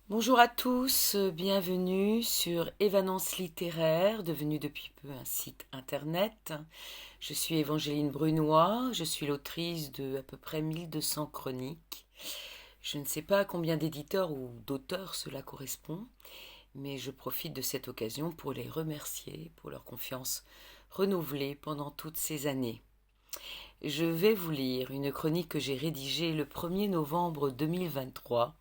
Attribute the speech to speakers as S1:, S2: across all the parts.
S1: Bonjour à tous, bienvenue sur Évanence littéraire, devenu depuis peu un site internet. Je suis Évangéline Brunois, je suis l'autrice de à peu près 1200 chroniques. Je ne sais pas à combien d'éditeurs ou d'auteurs cela correspond, mais je profite de cette occasion pour les remercier pour leur confiance renouvelée pendant toutes ces années. Je vais vous lire une chronique que j'ai rédigée le 1er novembre 2023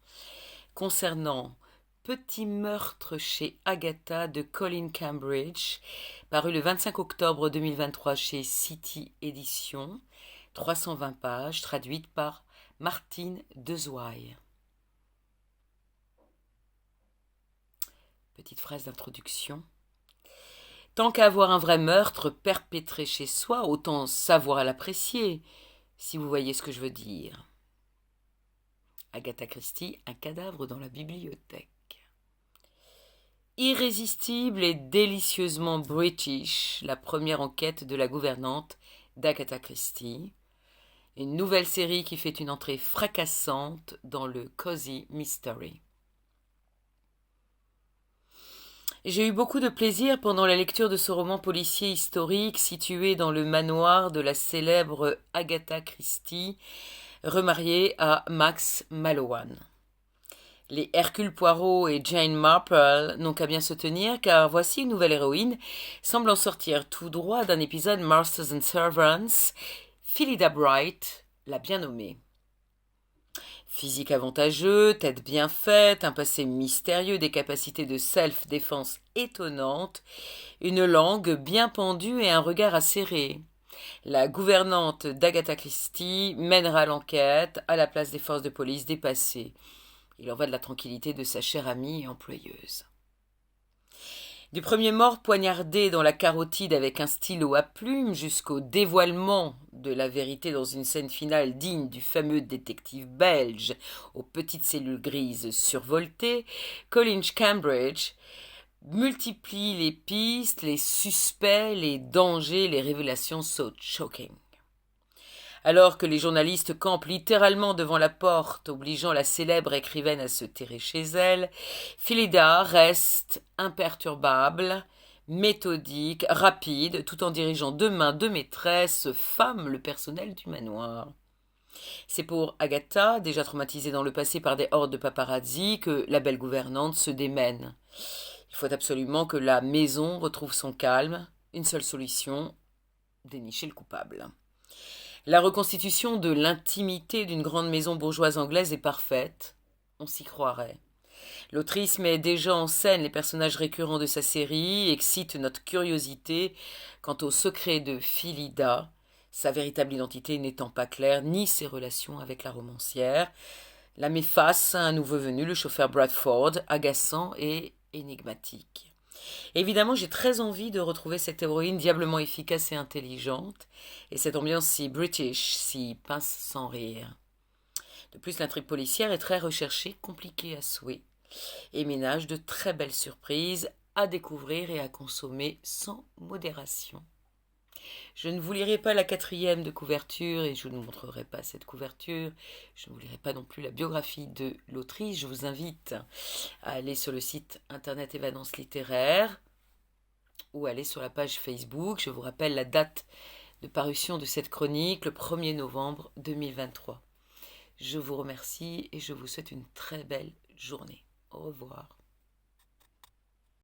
S1: concernant Petit meurtre chez Agatha de Colin Cambridge, paru le 25 octobre 2023 chez City Éditions, 320 pages, traduite par Martine Dezouaille. Petite phrase d'introduction. Tant qu'à avoir un vrai meurtre perpétré chez soi, autant savoir l'apprécier, si vous voyez ce que je veux dire. Agatha Christie, un cadavre dans la bibliothèque. Irrésistible et délicieusement british, la première enquête de la gouvernante d'Agatha Christie. Une nouvelle série qui fait une entrée fracassante dans le cozy mystery. J'ai eu beaucoup de plaisir pendant la lecture de ce roman policier historique situé dans le manoir de la célèbre Agatha Christie, remariée à Max Mallowan. Les Hercule Poirot et Jane Marple n'ont qu'à bien se tenir, car voici une nouvelle héroïne, semblant sortir tout droit d'un épisode Masters and Servants, Phillida Bright, la bien nommée. Physique avantageux, tête bien faite, un passé mystérieux, des capacités de self-défense étonnantes, une langue bien pendue et un regard acéré. La gouvernante d'Agatha Christie mènera l'enquête à la place des forces de police dépassées. Il en va de la tranquillité de sa chère amie et employeuse. Du premier mort poignardé dans la carotide avec un stylo à plumes jusqu'au dévoilement de la vérité dans une scène finale digne du fameux détective belge aux petites cellules grises survoltées, Colin Cambridge multiplie les pistes, les suspects, les dangers, les révélations so shocking. Alors que les journalistes campent littéralement devant la porte, obligeant la célèbre écrivaine à se terrer chez elle, Phillida reste imperturbable, méthodique, rapide, tout en dirigeant de main de maîtresse, femme, le personnel du manoir. C'est pour Agatha, déjà traumatisée dans le passé par des hordes de paparazzi, que la belle gouvernante se démène. Il faut absolument que la maison retrouve son calme. Une seule solution, dénicher le coupable. La reconstitution de l'intimité d'une grande maison bourgeoise anglaise est parfaite. On s'y croirait. L'autrice met déjà en scène les personnages récurrents de sa série, excite notre curiosité quant au secret de Phillida, sa véritable identité n'étant pas claire, ni ses relations avec la romancière, la met face à un nouveau venu, le chauffeur Bradford, agaçant et énigmatique. Évidemment, j'ai très envie de retrouver cette héroïne diablement efficace et intelligente, et cette ambiance si british, si pince sans rire. De plus, l'intrigue policière est très recherchée, compliquée à souhait, et ménage de très belles surprises à découvrir et à consommer sans modération. Je ne vous lirai pas la 4e de couverture et je ne vous montrerai pas cette couverture. Je ne vous lirai pas non plus la biographie de l'autrice. Je vous invite à aller sur le site internet Évanence littéraire ou aller sur la page Facebook. Je vous rappelle la date de parution de cette chronique, le 1er novembre 2023. Je vous remercie et je vous souhaite une très belle journée. Au revoir.